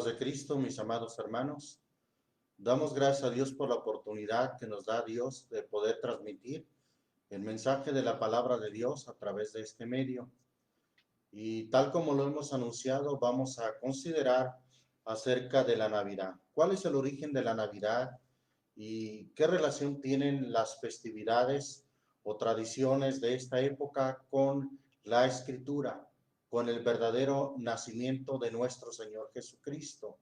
paz de Cristo, mis amados hermanos. Damos gracias a Dios por la oportunidad que nos da Dios de poder transmitir el mensaje de la palabra de Dios a través de este medio. Y tal como lo hemos anunciado, vamos a considerar acerca de la Navidad. ¿Cuál es el origen de la Navidad y qué relación tienen las festividades o tradiciones de esta época con la Escritura, con el verdadero nacimiento de nuestro Señor Jesucristo?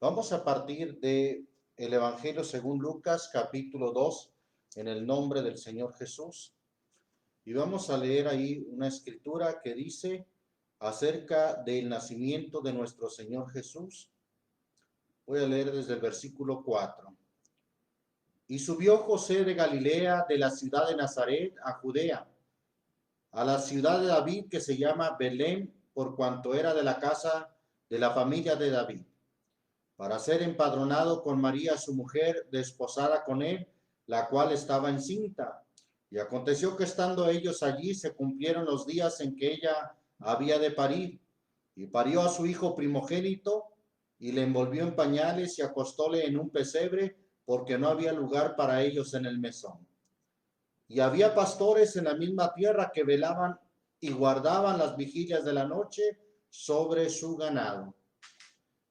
Vamos a partir de el Evangelio según Lucas, capítulo 2, en el nombre del Señor Jesús. Y vamos a leer ahí una escritura que dice acerca del nacimiento de nuestro Señor Jesús. Voy a leer desde el versículo 4. Y subió José de Galilea, de la ciudad de Nazaret, a Judea, a la ciudad de David, que se llama Belén, por cuanto era de la casa de la familia de David, para ser empadronado con María, su mujer, desposada con él, la cual estaba encinta. Y aconteció que estando ellos allí, se cumplieron los días en que ella había de parir, y parió a su hijo primogénito, y le envolvió en pañales y acostóle en un pesebre, porque no había lugar para ellos en el mesón. Y había pastores en la misma tierra que velaban y guardaban las vigilias de la noche sobre su ganado.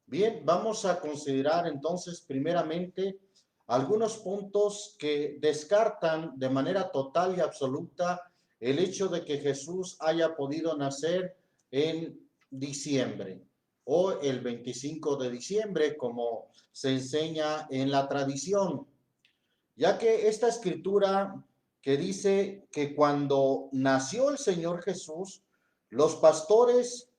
Bien, vamos a considerar entonces primeramente algunos puntos que descartan de manera total y absoluta el hecho de que Jesús haya podido nacer en diciembre o el 25 de diciembre, como se enseña en la tradición, ya que esta escritura que dice que cuando nació el Señor Jesús, los pastores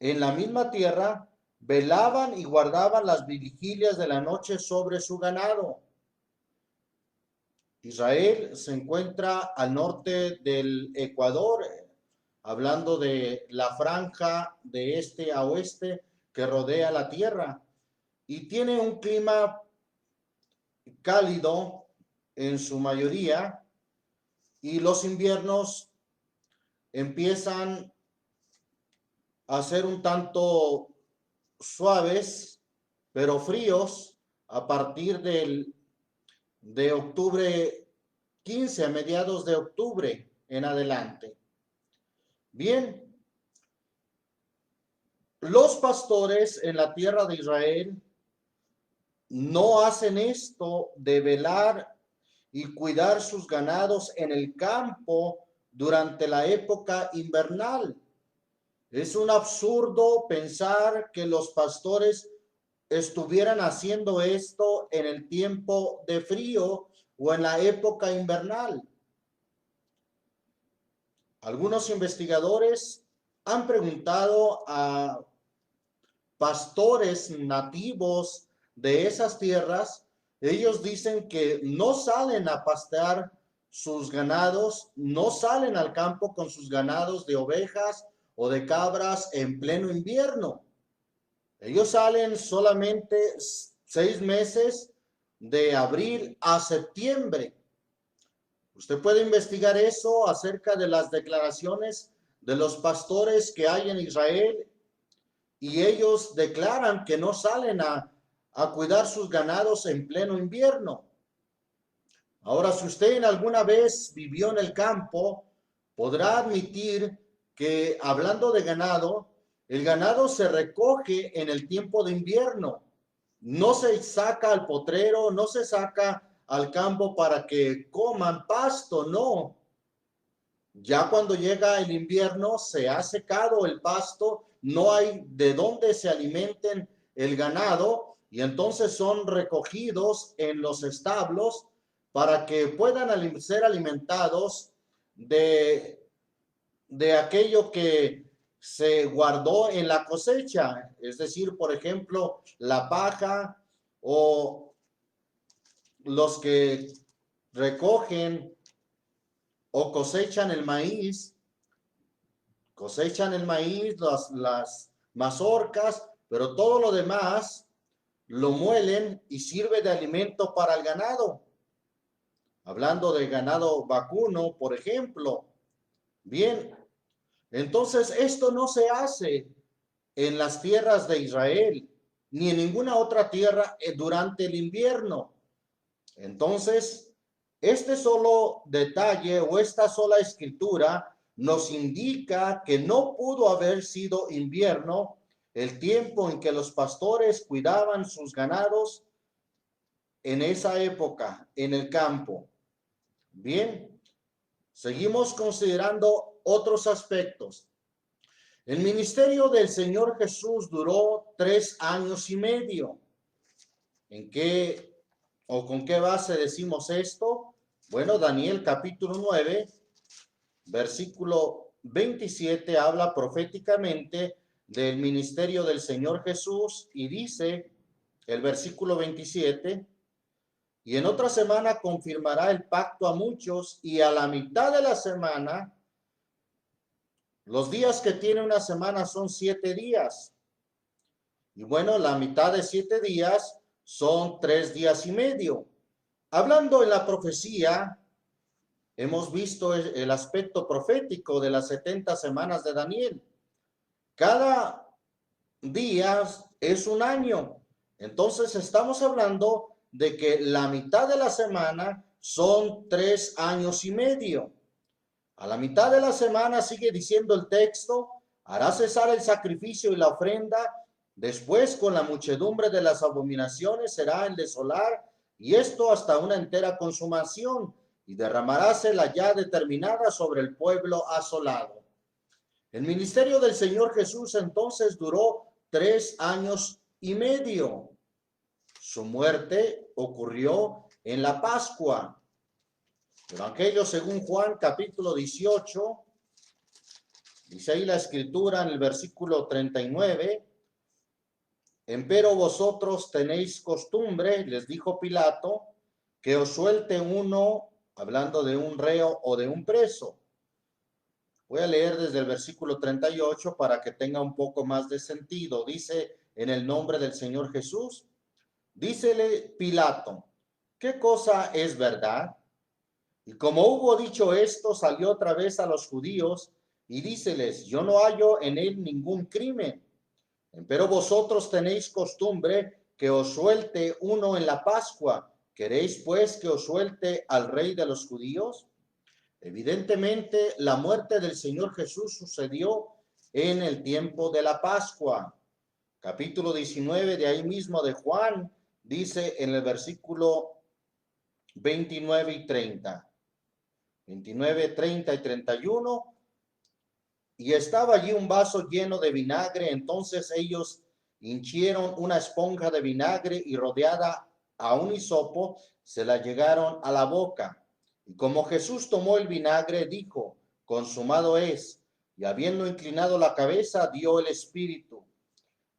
en la misma tierra velaban y guardaban las vigilias de la noche sobre su ganado. Israel se encuentra al norte del Ecuador, hablando de la franja de este a oeste que rodea la tierra, y tiene un clima cálido en su mayoría, y los inviernos empiezan a ser un tanto suaves, pero fríos a partir de octubre 15, a mediados de octubre en adelante. Bien, los pastores en la tierra de Israel no hacen esto de velar y cuidar sus ganados en el campo durante la época invernal. Es un absurdo pensar que los pastores estuvieran haciendo esto en el tiempo de frío o en la época invernal. Algunos investigadores han preguntado a pastores nativos de esas tierras. Ellos dicen que no salen a pastear sus ganados, no salen al campo con sus ganados de ovejas o de cabras en pleno invierno. Ellos salen solamente 6 meses de abril a septiembre. Usted puede investigar eso acerca de las declaraciones de los pastores que hay en Israel, y ellos declaran que no salen a cuidar sus ganados en pleno invierno. Ahora, si usted en alguna vez vivió en el campo, podrá admitir que, hablando de ganado, el ganado se recoge en el tiempo de invierno. No se saca al potrero, no se saca al campo para que coman pasto, no. Ya cuando llega el invierno se ha secado el pasto, no hay de dónde se alimenten el ganado, y entonces son recogidos en los establos para que puedan ser alimentados de aquello que se guardó en la cosecha, es decir, por ejemplo, la paja, o los que recogen o cosechan el maíz, las mazorcas, pero todo lo demás lo muelen y sirve de alimento para el ganado. Hablando de ganado vacuno, por ejemplo. Bien, entonces esto no se hace en las tierras de Israel, ni en ninguna otra tierra durante el invierno. Entonces, este solo detalle o esta sola escritura nos indica que no pudo haber sido invierno el tiempo en que los pastores cuidaban sus ganados en esa época, en el campo. Bien, seguimos considerando otros aspectos. El ministerio del Señor Jesús duró 3 años y medio. ¿En qué o con qué base decimos esto? Bueno, Daniel capítulo 9, versículo 27 habla proféticamente del ministerio del Señor Jesús y dice el versículo 27, y en otra semana confirmará el pacto a muchos, y a la mitad de la semana, los días que tiene una semana son 7 días. Y bueno, la mitad de 7 días son 3 días y medio. Hablando en la profecía, hemos visto el aspecto profético de las 70 semanas de Daniel. Cada día es un año. Entonces estamos hablando de que la mitad de la semana son 3 años y medio. A la mitad de la semana sigue diciendo el texto, hará cesar el sacrificio y la ofrenda, después con la muchedumbre de las abominaciones será el desolar, y esto hasta una entera consumación, y derramaráse la ya determinada sobre el pueblo asolado. El ministerio del Señor Jesús entonces duró 3 años y medio. Su muerte ocurrió en la Pascua. Evangelio según Juan capítulo 18, dice ahí la escritura en el versículo 39, empero vosotros tenéis costumbre, les dijo Pilato, que os suelte uno, hablando de un reo o de un preso. Voy a leer desde el versículo 38 para que tenga un poco más de sentido. Dice, en el nombre del Señor Jesús, dícele Pilato, ¿qué cosa es verdad? Y como hubo dicho esto, salió otra vez a los judíos y díceles, yo no hallo en él ningún crimen. Pero vosotros tenéis costumbre que os suelte uno en la Pascua. ¿Queréis pues que os suelte al rey de los judíos? Evidentemente, la muerte del Señor Jesús sucedió en el tiempo de la Pascua. Capítulo 19 de ahí mismo de Juan, dice en el versículo 29 y 30. 29, 30 y 31. Y estaba allí un vaso lleno de vinagre, entonces ellos hinchieron una esponja de vinagre y rodeada a un hisopo, se la llegaron a la boca. Y como Jesús tomó el vinagre, dijo, consumado es, y habiendo inclinado la cabeza, dio el espíritu.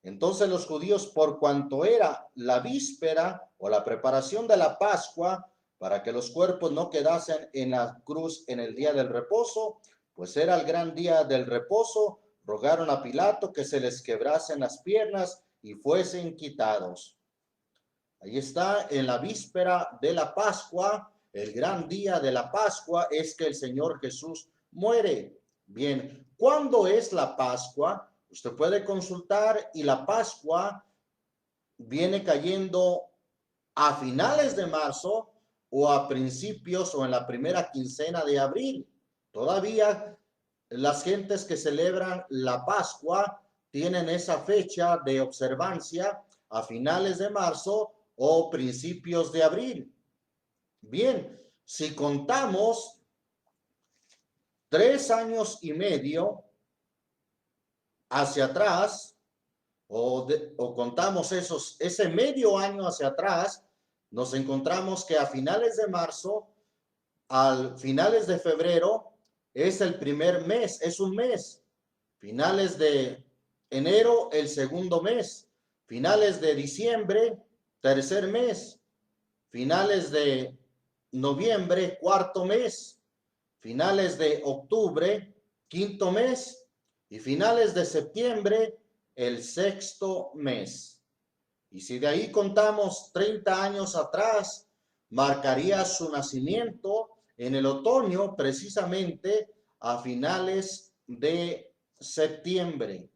Entonces los judíos, por cuanto era la víspera o la preparación de la Pascua, para que los cuerpos no quedasen en la cruz en el día del reposo, pues era el gran día del reposo, rogaron a Pilato que se les quebrasen las piernas y fuesen quitados. Ahí está, en la víspera de la Pascua, el gran día de la Pascua es que el Señor Jesús muere. Bien, ¿cuándo es la Pascua? Usted puede consultar y la Pascua viene cayendo a finales de marzo o a principios o en la primera quincena de abril. Todavía las gentes que celebran la Pascua tienen esa fecha de observancia a finales de marzo o principios de abril. Bien, si contamos 3 años y medio hacia atrás, o contamos ese medio año hacia atrás, nos encontramos que a finales de marzo, al finales de febrero, es el primer mes, es un mes. Finales de enero, el segundo mes. Finales de diciembre, tercer mes. Finales de noviembre, cuarto mes. Finales de octubre, quinto mes. Y finales de septiembre, el sexto mes. Y si de ahí contamos 30 años atrás, marcaría su nacimiento en el otoño, precisamente a finales de septiembre.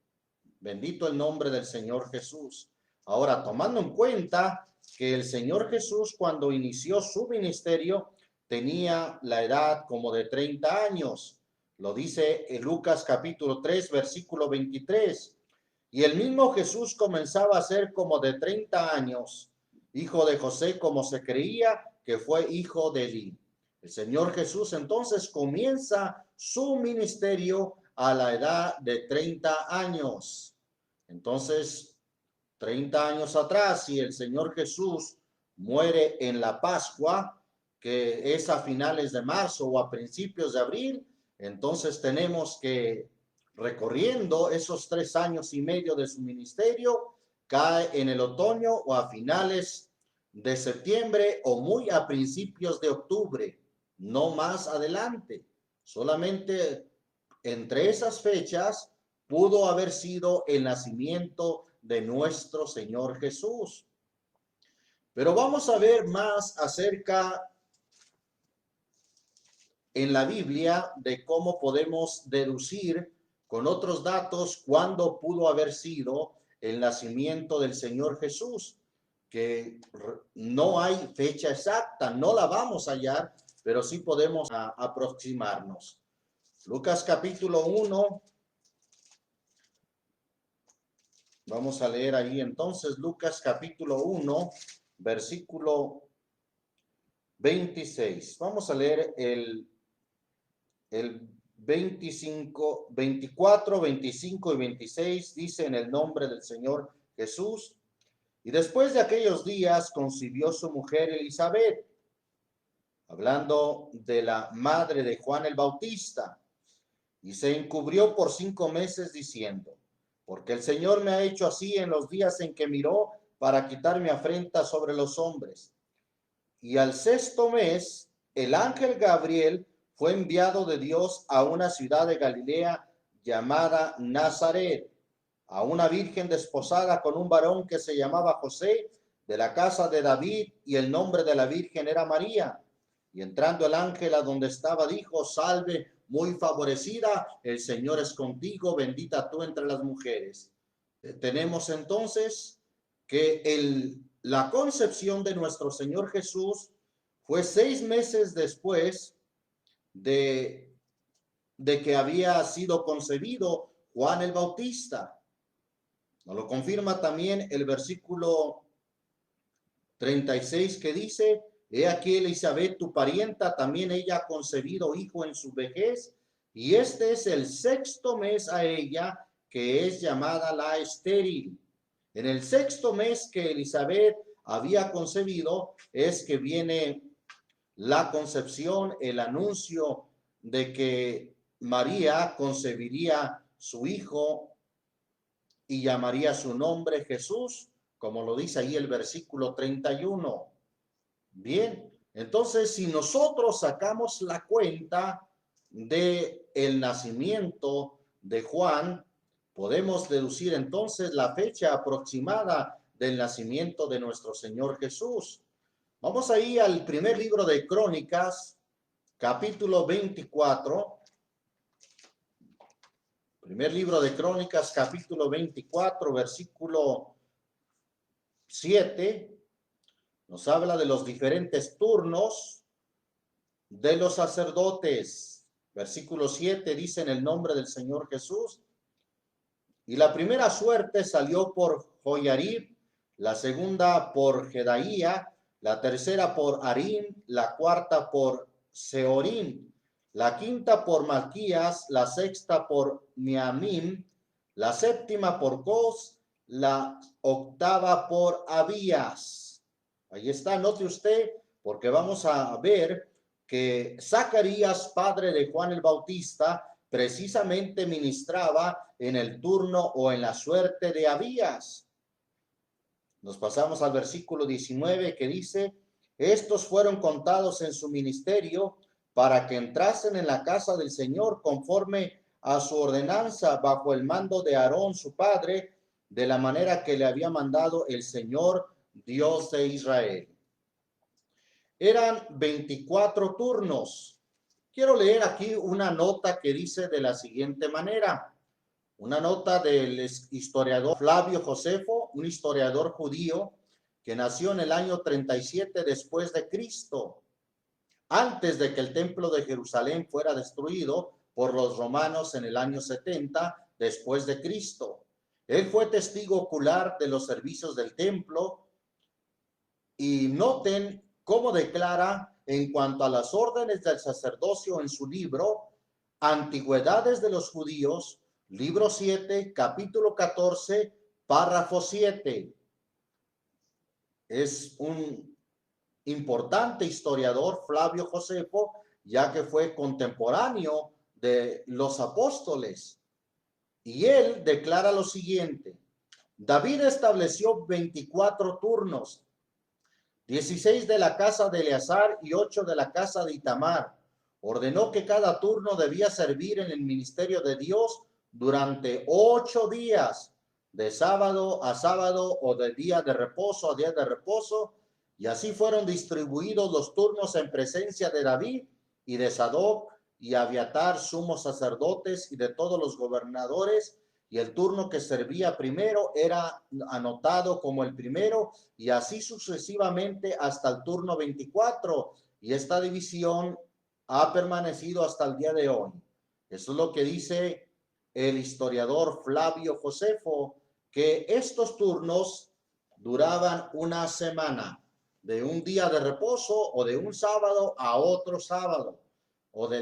Bendito el nombre del Señor Jesús. Ahora, tomando en cuenta que el Señor Jesús cuando inició su ministerio tenía la edad como de 30 años. Lo dice en Lucas capítulo 3, versículo 23. Y el mismo Jesús comenzaba a ser como de 30 años, hijo de José, como se creía que fue hijo de Elí. El Señor Jesús entonces comienza su ministerio a la edad de 30 años. Entonces, 30 años atrás, si el Señor Jesús muere en la Pascua, que es a finales de marzo o a principios de abril, entonces tenemos que, recorriendo esos 3 años y medio de su ministerio, cae en el otoño o a finales de septiembre o muy a principios de octubre, no más adelante. Solamente entre esas fechas pudo haber sido el nacimiento de nuestro Señor Jesús. Pero vamos a ver más acerca en la Biblia de cómo podemos deducir con otros datos cuándo pudo haber sido el nacimiento del Señor Jesús, que no hay fecha exacta, no la vamos a hallar, pero sí podemos aproximarnos. Lucas capítulo 1. Vamos a leer ahí entonces Lucas capítulo 1, versículo 26. Vamos a leer el 25, 24, 25 y 26. Dice: en el nombre del Señor Jesús. Y después de aquellos días concibió su mujer Elizabeth, hablando de la madre de Juan el Bautista, y se encubrió por 5 meses diciendo: porque el Señor me ha hecho así en los días en que miró para quitar mi afrenta sobre los hombres. Y al 6º mes, el ángel Gabriel fue enviado de Dios a una ciudad de Galilea llamada Nazaret, a una virgen desposada con un varón que se llamaba José, de la casa de David, y el nombre de la virgen era María. Y entrando el ángel a donde estaba, dijo: salve, muy favorecida, el Señor es contigo, bendita tú entre las mujeres. Tenemos entonces que la concepción de nuestro Señor Jesús fue 6 meses después de que había sido concebido Juan el Bautista. Nos lo confirma también el versículo 36, que dice: he aquí Elizabeth, tu parienta, también ella ha concebido hijo en su vejez, y este es el 6º mes a ella, que es llamada la estéril. En el 6º mes que Elizabeth había concebido es que viene la concepción, el anuncio de que María concebiría su hijo y llamaría su nombre Jesús, como lo dice ahí el versículo 31. Bien, entonces si nosotros sacamos la cuenta de el nacimiento de Juan, podemos deducir entonces la fecha aproximada del nacimiento de nuestro Señor Jesús. Vamos ahí al primer libro de Crónicas, capítulo 24. Primer libro de Crónicas, capítulo 24, versículo 7. Nos habla de los diferentes turnos de los sacerdotes. Versículo 7 dice: en el nombre del Señor Jesús. Y la primera suerte salió por Joiarib, la segunda por Jedaía, la tercera por Harim, la cuarta por Seorim, la quinta por Malquías, la sexta por Miamim, la séptima por Cos, la octava por Abías. Ahí está, note usted, porque vamos a ver que Zacarías, padre de Juan el Bautista, precisamente ministraba en el turno o en la suerte de Abías. Nos pasamos al versículo 19, que dice: estos fueron contados en su ministerio para que entrasen en la casa del Señor conforme a su ordenanza bajo el mando de Aarón su padre, de la manera que le había mandado el Señor Dios de Israel. Eran 24 turnos. Quiero leer aquí una nota que dice de la siguiente manera: Una nota del historiador Flavio Josefo, un historiador judío que nació en el año 37 después de Cristo, antes de que el templo de Jerusalén fuera destruido por los romanos en el año 70 después de Cristo. Él fue testigo ocular de los servicios del templo y noten cómo declara en cuanto a las órdenes del sacerdocio en su libro Antigüedades de los Judíos, libro 7, capítulo 14, párrafo 7. Es un importante historiador, Flavio Josefo, ya que fue contemporáneo de los apóstoles. Y él declara lo siguiente: David estableció 24 turnos, 16 de la casa de Eleazar y 8 de la casa de Itamar. Ordenó que cada turno debía servir en el ministerio de Dios durante 8 días, de sábado a sábado o de día de reposo a día de reposo, y así fueron distribuidos los turnos en presencia de David y de Sadoc y Abiatar, sumos sacerdotes, y de todos los gobernadores, y el turno que servía primero era anotado como el primero, y así sucesivamente hasta el turno 24, y esta división ha permanecido hasta el día de hoy. Eso es lo que dice el historiador Flavio Josefo, que estos turnos duraban una semana, de un día de reposo o de un sábado a otro sábado, o de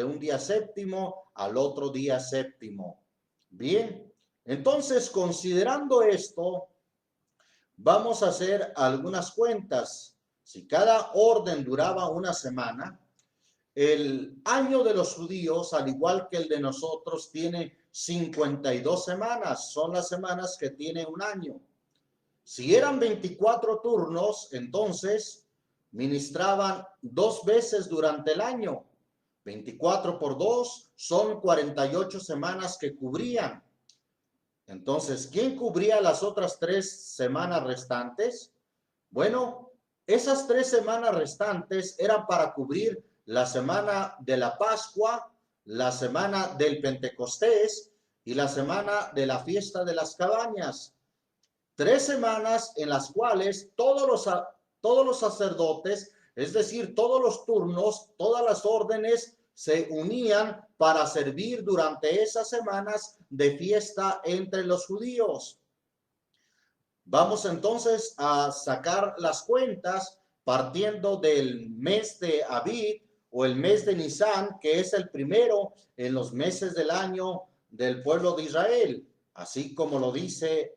un día séptimo al otro día séptimo. Bien, entonces considerando esto, vamos a hacer algunas cuentas. Si cada orden duraba una semana, el año de los judíos, al igual que el de nosotros, tiene 52 semanas. Son las semanas que tiene un año. Si eran 24 turnos, entonces ministraban 2 veces durante el año. 24 por 2 son 48 semanas que cubrían. Entonces, ¿quién cubría las otras 3 semanas restantes? Bueno, esas 3 semanas restantes eran para cubrir la semana de la Pascua, la semana del Pentecostés y la semana de la fiesta de las cabañas. 3 semanas en las cuales todos los sacerdotes, es decir, todos los turnos, todas las órdenes se unían para servir durante esas semanas de fiesta entre los judíos. Vamos entonces a sacar las cuentas partiendo del mes de Abib o el mes de Nisan, que es el primero en los meses del año del pueblo de Israel, así como lo dice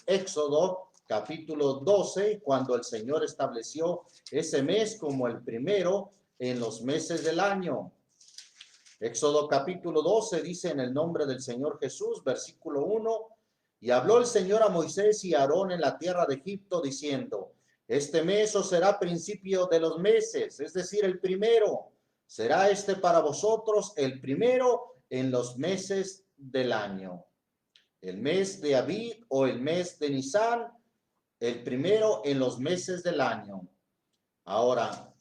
Éxodo capítulo 12, cuando el Señor estableció ese mes como el primero en los meses del año. Éxodo capítulo 12 dice: en el nombre del Señor Jesús, versículo 1, y habló el Señor a Moisés y a Aarón en la tierra de Egipto, diciendo: este mes os será principio de los meses, es decir, el primero. Será este para vosotros el primero en los meses del año. El mes de Abib o el mes de Nisan, el primero en los meses del año. Ahora,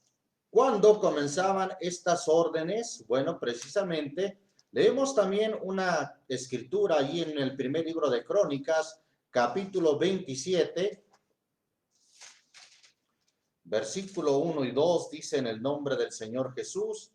¿cuándo comenzaban estas órdenes? Bueno, precisamente leemos también una escritura allí en el primer libro de Crónicas, capítulo 27, versículo 1 y 2, dice: en el nombre del Señor Jesús.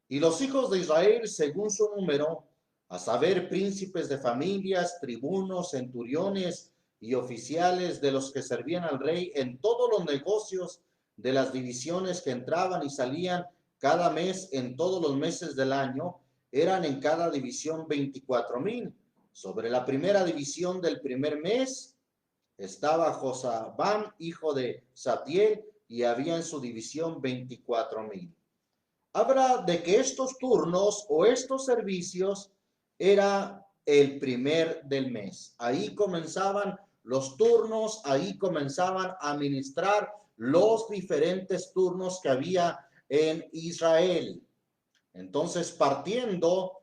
Y los hijos de Israel, según su número, a saber, príncipes de familias, tribunos, centuriones y oficiales de los que servían al rey en todos los negocios de las divisiones que entraban y salían cada mes en todos los meses del año, eran en cada división 24,000. Sobre la primera división del primer mes estaba Josabam, hijo de Saltiel, y había en su división 24,000. Habla de que estos turnos o estos servicios era el primer del mes. Ahí comenzaban los turnos, ahí comenzaban a ministrar los diferentes turnos que había en Israel. Entonces, partiendo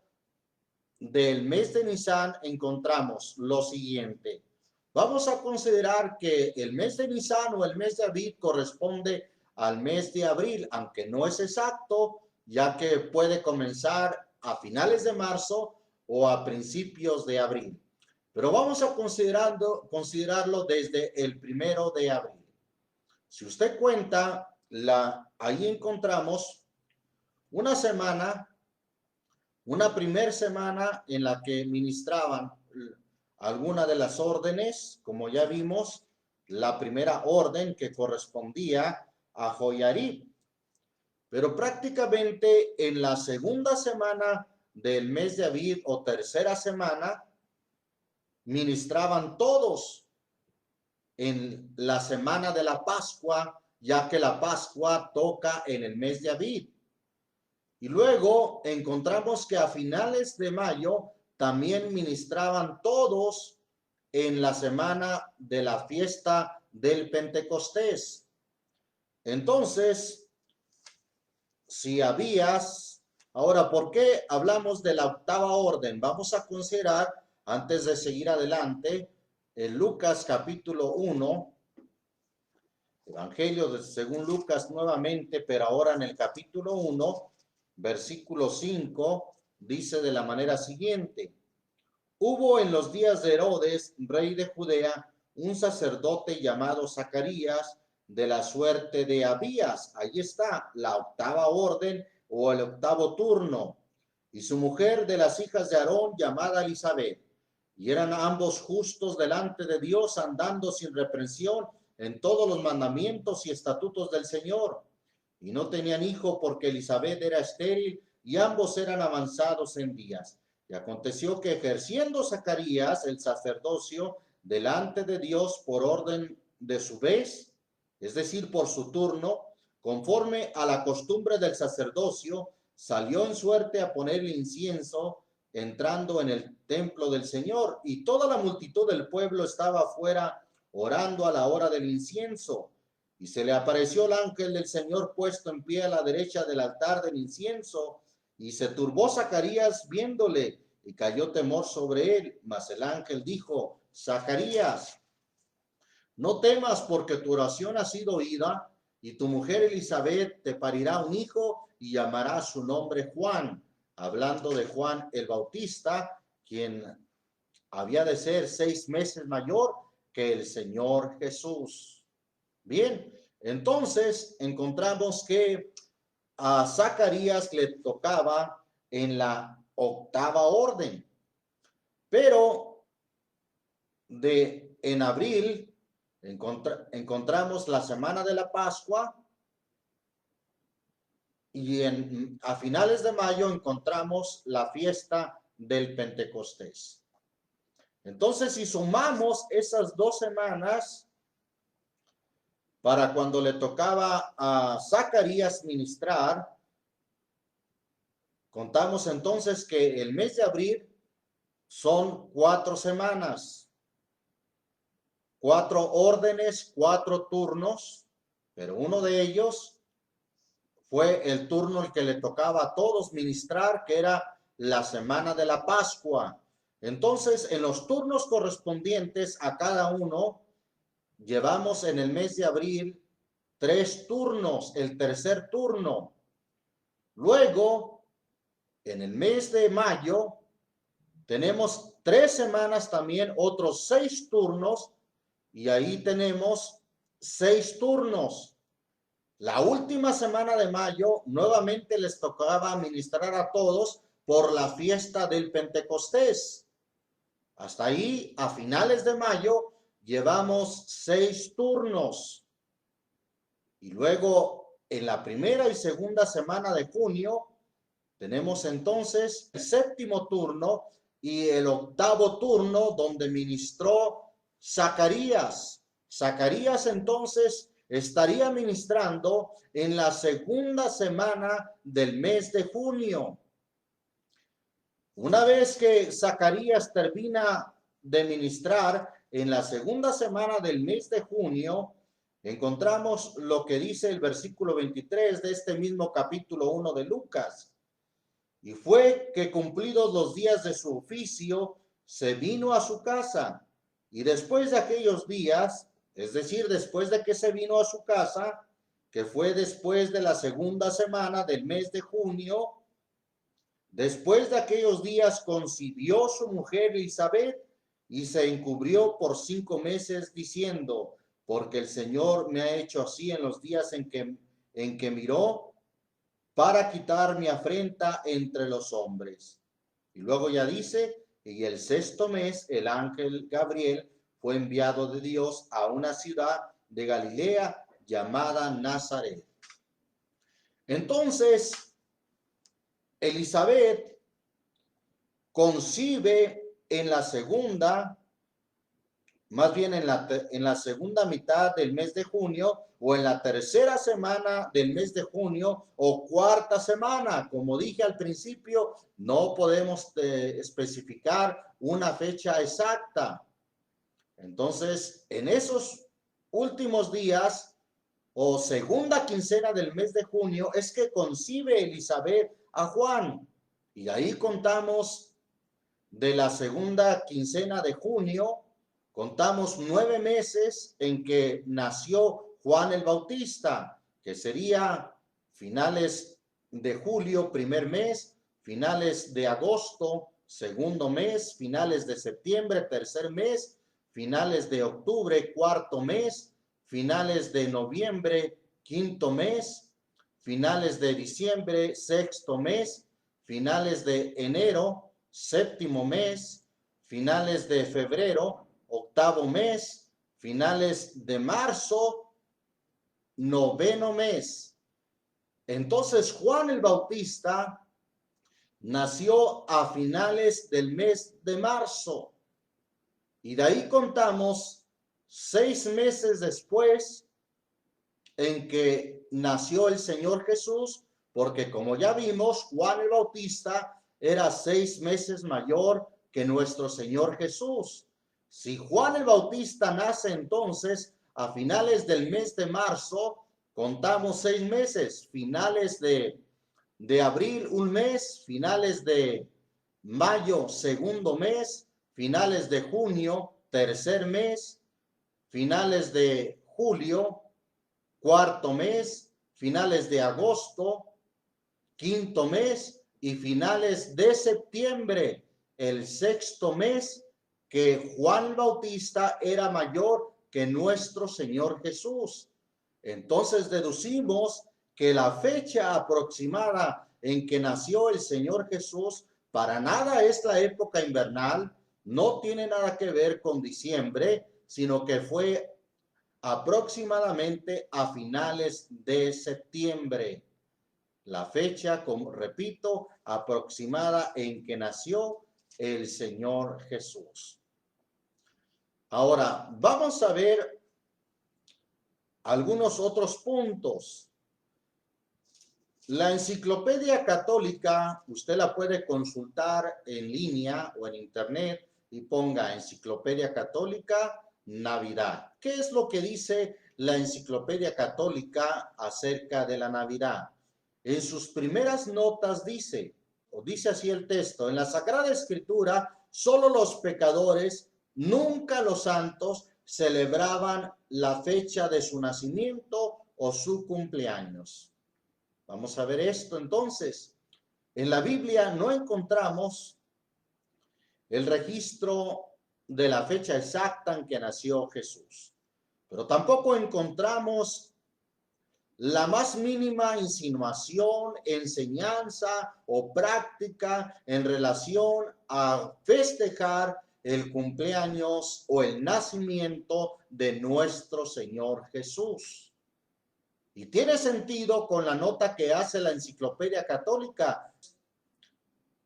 del mes de Nisan, encontramos lo siguiente. Vamos a considerar que el mes de Nisan o el mes de Abib corresponde al mes de abril, aunque no es exacto, ya que puede comenzar a finales de marzo o a principios de abril. Pero vamos a considerarlo desde el 1 de abril. Si usted cuenta, ahí encontramos una primera semana en la que ministraban alguna de las órdenes, como ya vimos, la primera orden que correspondía a Joiarib. Pero prácticamente en la segunda semana del mes de Abril o tercera semana, ministraban todos en la semana de la Pascua, ya que la Pascua toca en el mes de Abril. Y luego encontramos que a finales de mayo también ministraban todos en la semana de la fiesta del Pentecostés. Entonces, si habías, ahora, ¿por qué hablamos de la octava orden? Vamos a considerar, antes de seguir adelante, en Lucas capítulo 1, Evangelio según Lucas nuevamente, pero ahora en el capítulo 1, versículo 5, dice de la manera siguiente: hubo en los días de Herodes, rey de Judea, un sacerdote llamado Zacarías, de la suerte de Abías. Ahí está la octava orden o el octavo turno. Y su mujer de las hijas de Aarón, llamada Elizabeth. Y eran ambos justos delante de Dios, andando sin reprensión en todos los mandamientos y estatutos del Señor. Y no tenían hijo porque Elizabeth era estéril y ambos eran avanzados en días. Y aconteció que ejerciendo Zacarías el sacerdocio delante de Dios por orden de su vez, es decir, por su turno, conforme a la costumbre del sacerdocio, salió en suerte a poner el incienso entrando en el templo del Señor, y toda la multitud del pueblo estaba afuera orando a la hora del incienso. Y se le apareció el ángel del Señor puesto en pie a la derecha del altar del incienso, y se turbó Zacarías viéndole, y cayó temor sobre él. Mas el ángel dijo: Zacarías, no temas, porque tu oración ha sido oída, y tu mujer Elizabeth te parirá un hijo y llamará su nombre Juan, hablando de Juan el Bautista, quien había de ser 6 meses mayor que el Señor Jesús. Bien, entonces encontramos que a Zacarías le tocaba en la octava orden, pero en abril encontramos la semana de la Pascua, y a finales de mayo encontramos la fiesta del Pentecostés. Entonces, si sumamos esas 2 semanas, para cuando le tocaba a Zacarías ministrar, contamos entonces que el mes de abril son 4 semanas. 4 órdenes, 4 turnos, pero uno de ellos fue el turno el que le tocaba a todos ministrar, que era la semana de la Pascua. Entonces, en los turnos correspondientes a cada uno, llevamos en el mes de abril 3 turnos, el tercer turno. Luego, en el mes de mayo, tenemos 3 semanas también, otros 6 turnos, y ahí tenemos 6 turnos. La última semana de mayo nuevamente les tocaba ministrar a todos por la fiesta del Pentecostés. Hasta ahí, a finales de mayo, llevamos 6 turnos. Y luego, en la primera y segunda semana de junio, tenemos entonces el 7º turno y el 8º turno, donde ministró Zacarías. Zacarías entonces estaría ministrando en la segunda semana del mes de junio. Una vez que Zacarías termina de ministrar en la segunda semana del mes de junio, encontramos lo que dice el versículo 23 de este mismo capítulo 1 de Lucas. Y fue que cumplidos los días de su oficio, se vino a su casa. Y después de aquellos días, es decir, después de que se vino a su casa, que fue después de la segunda semana del mes de junio, Después de aquellos días concibió su mujer Elizabeth y se encubrió por 5 meses diciendo, porque el Señor me ha hecho así en los días en que miró para quitar mi afrenta entre los hombres. Y luego ya dice, y el 6º mes el ángel Gabriel fue enviado de Dios a una ciudad de Galilea llamada Nazaret. Entonces, Elizabeth concibe en la segunda, más bien en la segunda mitad del mes de junio o en la tercera semana del mes de junio o cuarta semana. Como dije al principio, no podemos especificar una fecha exacta. Entonces, en esos últimos días o segunda quincena del mes de junio es que concibe Elizabeth a Juan. Y ahí contamos de la segunda quincena de junio, contamos 9 meses en que nació Juan el Bautista, que sería finales de julio, primer mes, finales de agosto, segundo mes, finales de septiembre, tercer mes, finales de octubre, cuarto mes, finales de noviembre, quinto mes, finales de diciembre, sexto mes, finales de enero, séptimo mes, finales de febrero, octavo mes, finales de marzo, noveno mes. Entonces Juan el Bautista nació a finales del mes de marzo y de ahí contamos 6 meses después en que nació el Señor Jesús, porque como ya vimos, Juan el Bautista era 6 meses mayor que nuestro Señor Jesús. Si Juan el Bautista nace entonces a finales del mes de marzo, contamos 6 meses, finales de abril un mes, finales de mayo segundo mes, finales de junio tercer mes, finales de julio cuarto mes, finales de agosto quinto mes y finales de septiembre, el sexto mes, que Juan Bautista era mayor que nuestro Señor Jesús. Entonces deducimos que la fecha aproximada en que nació el Señor Jesús para nada es la época invernal, no tiene nada que ver con diciembre, sino que fue aproximadamente a finales de septiembre. La fecha, como repito, aproximada en que nació el Señor Jesús. Ahora, vamos a ver algunos otros puntos. La Enciclopedia Católica, usted la puede consultar en línea o en internet y ponga Enciclopedia Católica Navidad. ¿Qué es lo que dice la Enciclopedia Católica acerca de la Navidad? En sus primeras notas dice, o dice así el texto, en la Sagrada Escritura, solo los pecadores, nunca los santos, celebraban la fecha de su nacimiento o su cumpleaños. Vamos a ver esto entonces. En la Biblia no encontramos el registro de la fecha exacta en que nació Jesús, pero tampoco encontramos la más mínima insinuación, enseñanza o práctica en relación a festejar el cumpleaños o el nacimiento de nuestro Señor Jesús. Y tiene sentido con la nota que hace la Enciclopedia Católica.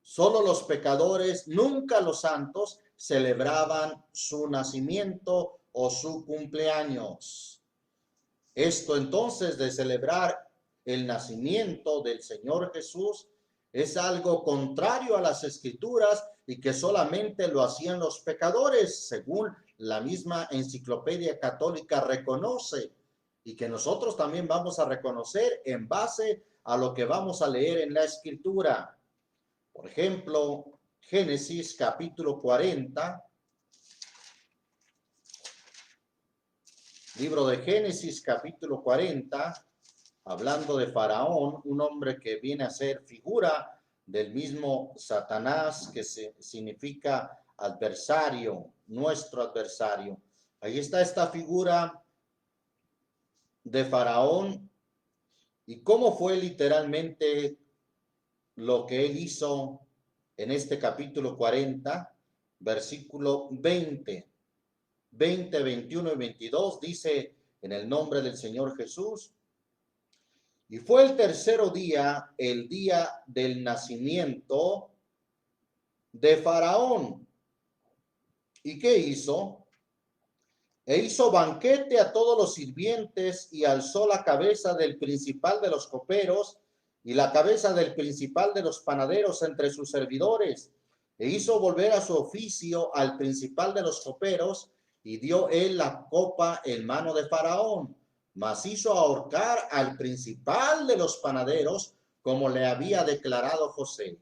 Solo los pecadores, nunca los santos, celebraban su nacimiento o su cumpleaños. Esto entonces de celebrar el nacimiento del Señor Jesús es algo contrario a las Escrituras y que solamente lo hacían los pecadores, según la misma Enciclopedia Católica reconoce, y que nosotros también vamos a reconocer en base a lo que vamos a leer en la Escritura. Por ejemplo, Génesis capítulo 40. Libro de Génesis capítulo 40, hablando de Faraón, un hombre que viene a ser figura del mismo Satanás, que significa adversario, nuestro adversario. Ahí está esta figura de Faraón y cómo fue literalmente lo que él hizo en este capítulo 40, versículo 20, 21 y 22, dice: en el nombre del Señor Jesús. Y fue el tercero día, el día del nacimiento de Faraón. ¿Y qué hizo? E hizo banquete a todos los sirvientes y alzó la cabeza del principal de los coperos y la cabeza del principal de los panaderos entre sus servidores. E hizo volver a su oficio al principal de los coperos y dio él la copa en mano de Faraón. Mas hizo ahorcar al principal de los panaderos como le había declarado José.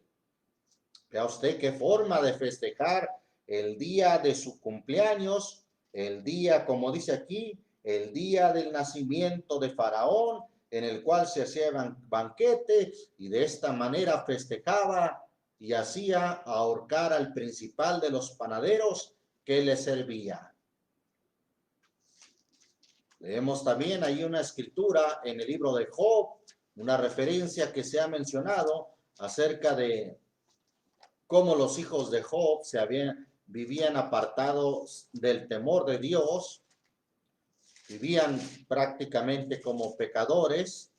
Vea usted qué forma de festejar el día de su cumpleaños, el día, como dice aquí, el día del nacimiento de Faraón, en el cual se hacía banquete y de esta manera festejaba y hacía ahorcar al principal de los panaderos que le servía. Leemos también ahí una escritura en el libro de Job, una referencia que se ha mencionado acerca de cómo los hijos de Job vivían apartados del temor de Dios, vivían prácticamente como pecadores.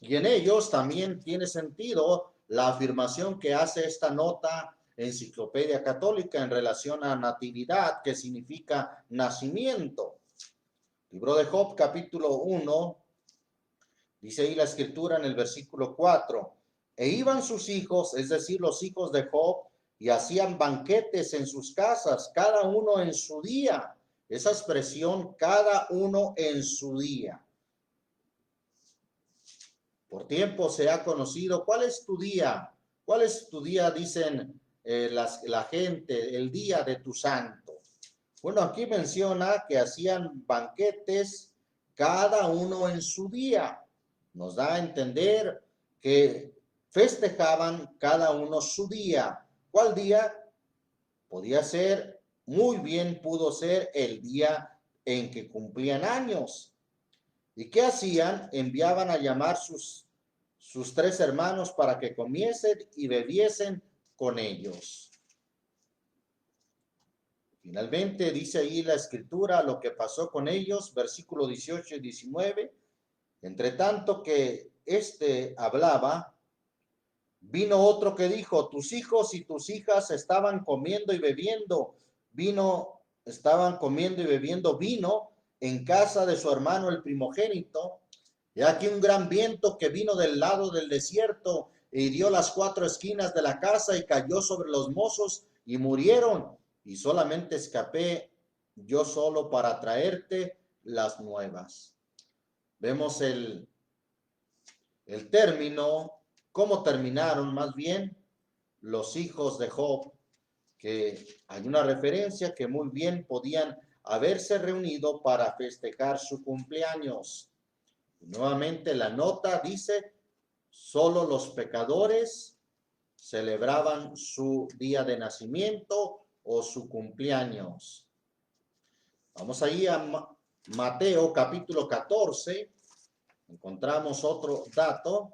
Y en ellos también tiene sentido la afirmación que hace esta nota Enciclopedia Católica en relación a natividad, que significa nacimiento. Libro de Job, capítulo 1, dice ahí la escritura en el versículo 4, e iban sus hijos, es decir, los hijos de Job, y hacían banquetes en sus casas, cada uno en su día. Esa expresión, cada uno en su día. Por tiempo se ha conocido. ¿Cuál es tu día? ¿Cuál es tu día? Dicen la gente, el día de tu santo. Bueno, aquí menciona que hacían banquetes cada uno en su día. Nos da a entender que festejaban cada uno su día. ¿Cuál día? Podía ser, muy bien pudo ser el día en que cumplían años. ¿Y qué hacían? Enviaban a llamar sus 3 hermanos para que comiesen y bebiesen con ellos. Finalmente dice ahí la escritura lo que pasó con ellos, versículo 18 y 19. Entre tanto que hablaba, vino otro que dijo: tus hijos y tus hijas estaban comiendo y bebiendo vino en casa de su hermano el primogénito. Y aquí un gran viento que vino del lado del desierto e hirió las 4 esquinas de la casa y cayó sobre los mozos y murieron. Y solamente escapé yo solo para traerte las nuevas. Vemos el término, cómo terminaron más bien los hijos de Job, que hay una referencia que muy bien podían haberse reunido para festejar su cumpleaños. Nuevamente la nota dice: solo los pecadores celebraban su día de nacimiento o su cumpleaños. Vamos ahí a Mateo capítulo 14. Encontramos otro dato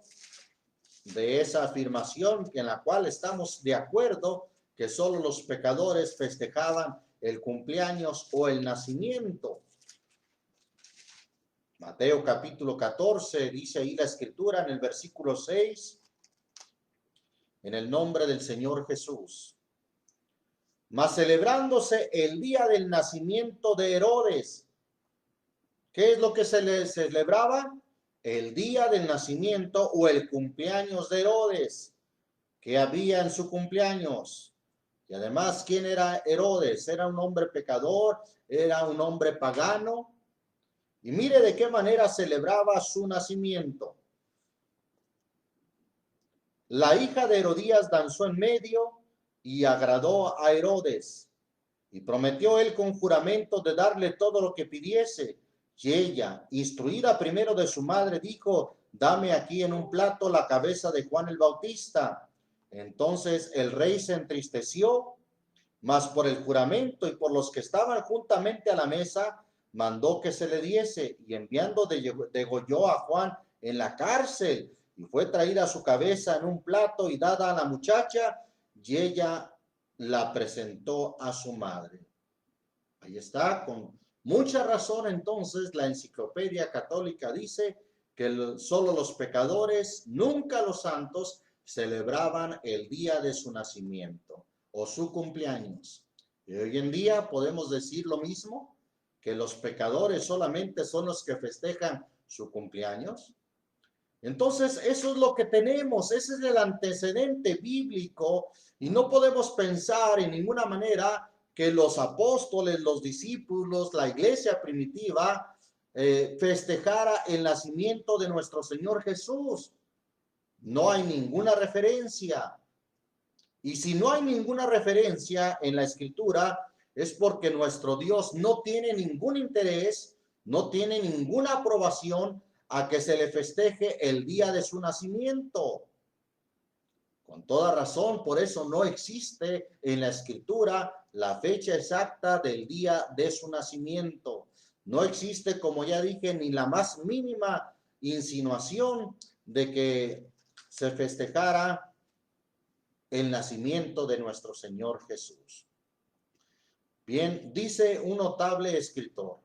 de esa afirmación en la cual estamos de acuerdo, que solo los pecadores festejaban el cumpleaños o el nacimiento. Mateo capítulo 14, dice ahí la escritura en el versículo 6, en el nombre del Señor Jesús. Mas celebrándose el día del nacimiento de Herodes. ¿Qué es lo que se le celebraba? El día del nacimiento o el cumpleaños de Herodes, que había en su cumpleaños. Y además, ¿quién era Herodes? Era un hombre pecador, era un hombre pagano. Y mire de qué manera celebraba su nacimiento. La hija de Herodías danzó en medio y agradó a Herodes. Y prometió él con juramento de darle todo lo que pidiese. Y ella, instruida primero de su madre, dijo: dame aquí en un plato la cabeza de Juan el Bautista. Entonces el rey se entristeció, mas por el juramento y por los que estaban juntamente a la mesa, mandó que se le diese, y enviando degolló a Juan en la cárcel, y fue traída su cabeza en un plato y dada a la muchacha, y ella la presentó a su madre. Ahí está, con mucha razón entonces la Enciclopedia Católica dice que solo los pecadores, nunca los santos, celebraban el día de su nacimiento o su cumpleaños. Y hoy en día podemos decir lo mismo, que los pecadores solamente son los que festejan su cumpleaños. Entonces, eso es lo que tenemos, ese es el antecedente bíblico, y no podemos pensar en ninguna manera que los apóstoles, los discípulos, la iglesia primitiva festejara el nacimiento de nuestro Señor Jesús. No hay ninguna referencia. Y si no hay ninguna referencia en la Escritura, es porque nuestro Dios no tiene ningún interés, no tiene ninguna aprobación a que se le festeje el día de su nacimiento. Con toda razón, por eso no existe en la Escritura la fecha exacta del día de su nacimiento. No existe, como ya dije, ni la más mínima insinuación de que se festejara el nacimiento de nuestro Señor Jesús. Bien, dice un notable escritor,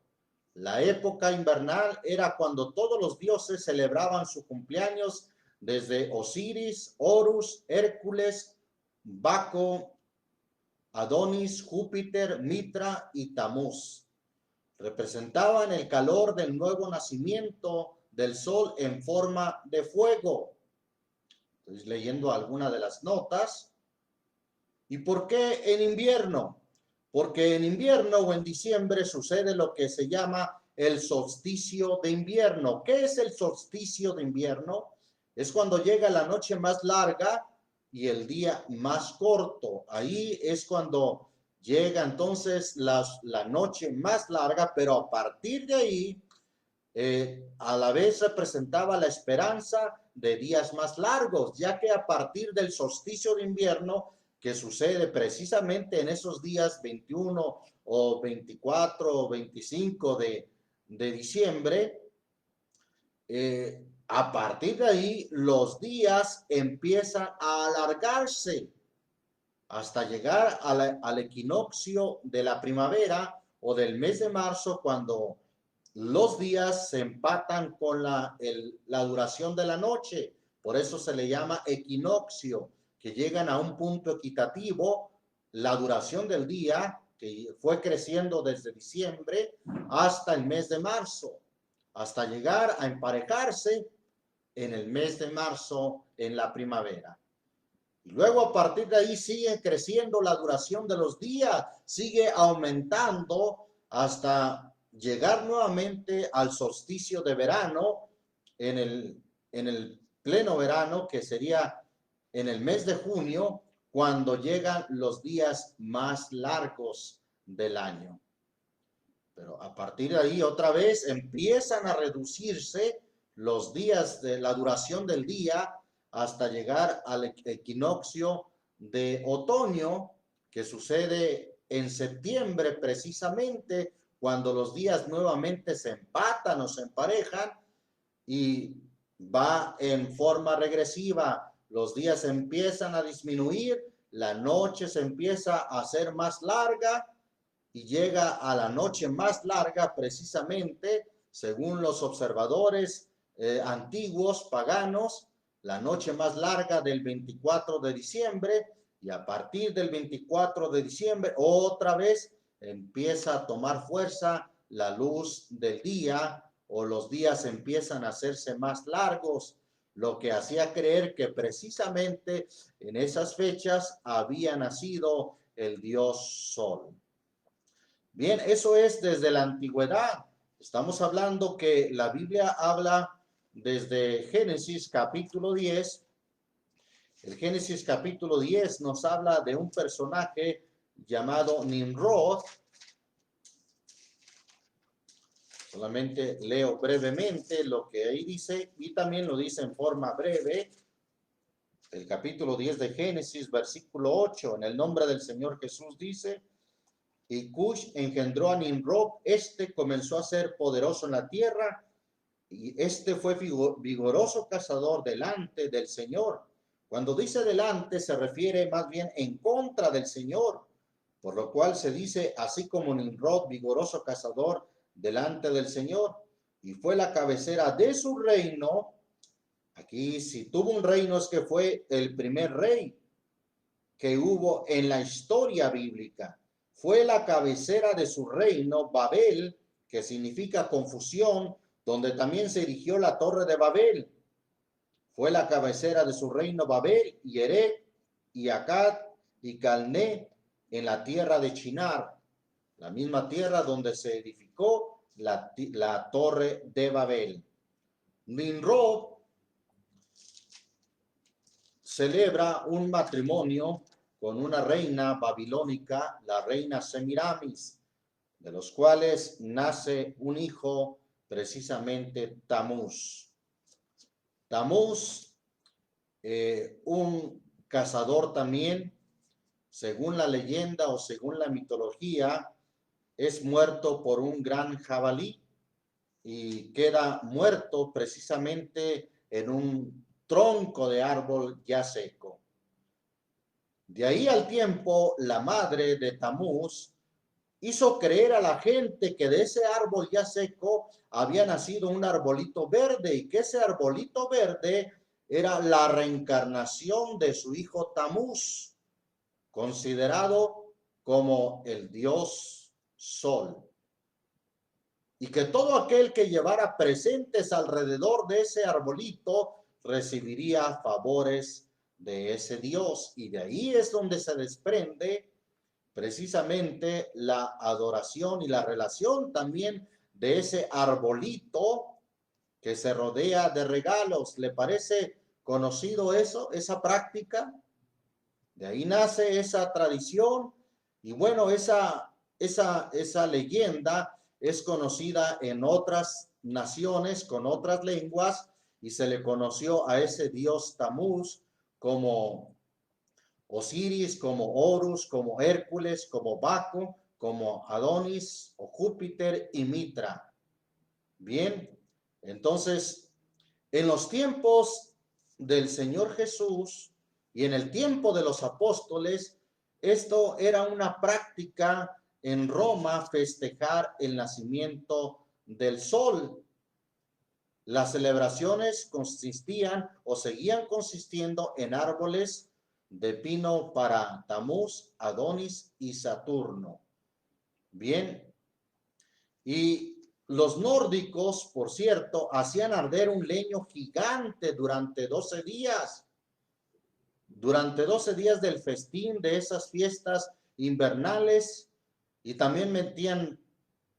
la época invernal era cuando todos los dioses celebraban su cumpleaños, desde Osiris, Horus, Hércules, Baco, Adonis, Júpiter, Mitra y Tamuz. Representaban el calor del nuevo nacimiento del sol en forma de fuego. Estoy leyendo alguna de las notas. ¿Y por qué en invierno? Porque en invierno o en diciembre sucede lo que se llama el solsticio de invierno. ¿Qué es el solsticio de invierno? Es cuando llega la noche más larga y el día más corto. Ahí es cuando llega entonces la noche más larga, pero a partir de ahí, a la vez representaba la esperanza de días más largos, ya que a partir del solsticio de invierno, que sucede precisamente en esos días 21 o 24 o 25 de diciembre, a partir de ahí los días empiezan a alargarse hasta llegar al equinoccio de la primavera o del mes de marzo, cuando los días se empatan con la duración de la noche. Por eso se le llama equinoccio, que llegan a un punto equitativo, la duración del día, que fue creciendo desde diciembre hasta el mes de marzo, hasta llegar a emparejarse en el mes de marzo, en la primavera. Y luego a partir de ahí sigue creciendo la duración de los días, sigue aumentando hasta llegar nuevamente al solsticio de verano en el pleno verano, que sería en el mes de junio, cuando llegan los días más largos del año. Pero a partir de ahí otra vez empiezan a reducirse los días de la duración del día hasta llegar al equinoccio de otoño, que sucede en septiembre precisamente, cuando los días nuevamente se empatan o se emparejan, y va en forma regresiva. Los días empiezan a disminuir, la noche se empieza a hacer más larga y llega a la noche más larga precisamente, según los observadores antiguos paganos, la noche más larga del 24 de diciembre, y a partir del 24 de diciembre otra vez empieza a tomar fuerza la luz del día, o los días empiezan a hacerse más largos, lo que hacía creer que precisamente en esas fechas había nacido el dios Sol. Bien, eso es desde la antigüedad. Estamos hablando que la Biblia habla desde Génesis capítulo 10. El Génesis capítulo 10 nos habla de un personaje llamado Nimrod. Solamente leo brevemente lo que ahí dice y también lo dice en forma breve. El capítulo 10 de Génesis, versículo 8, en el nombre del Señor Jesús dice: y Cush engendró a Nimrod, este comenzó a ser poderoso en la tierra, y este fue vigoroso cazador delante del Señor. Cuando dice delante, se refiere más bien en contra del Señor, por lo cual se dice, así como Nimrod, vigoroso cazador delante del Señor, y fue la cabecera de su reino. Aquí, si tuvo un reino, es que fue el primer rey que hubo en la historia bíblica. Fue la cabecera de su reino, Babel, que significa confusión, donde también se erigió la torre de Babel. Fue la cabecera de su reino, Babel, y Erech, y Akkad, y Calné, en la tierra de Shinar, la misma tierra donde se edificó la torre de Babel. Nimrod celebra un matrimonio con una reina babilónica, la reina Semiramis, de los cuales nace un hijo, precisamente Tamuz. Tamuz, un cazador también, según la leyenda o según la mitología, es muerto por un gran jabalí y queda muerto precisamente en un tronco de árbol ya seco. De ahí al tiempo, la madre de Tamuz hizo creer a la gente que de ese árbol ya seco había nacido un arbolito verde y que ese arbolito verde era la reencarnación de su hijo Tamuz, considerado como el dios Sol. Y que todo aquel que llevara presentes alrededor de ese arbolito recibiría favores de ese Dios. Y de ahí es donde se desprende precisamente la adoración y la relación también de ese arbolito que se rodea de regalos. ¿Le parece conocido eso, esa práctica? De ahí nace esa tradición y bueno, esa leyenda es conocida en otras naciones con otras lenguas y se le conoció a ese dios Tamuz como Osiris, como Horus, como Hércules, como Baco, como Adonis o Júpiter y Mitra. Bien, entonces, en los tiempos del Señor Jesús y en el tiempo de los apóstoles, esto era una práctica en Roma, festejar el nacimiento del sol. Las celebraciones consistían o seguían consistiendo en árboles de pino para Tamuz, Adonis y Saturno. Bien, y los nórdicos, por cierto, hacían arder un leño gigante durante 12 días. Durante 12 días del festín de esas fiestas invernales, y también metían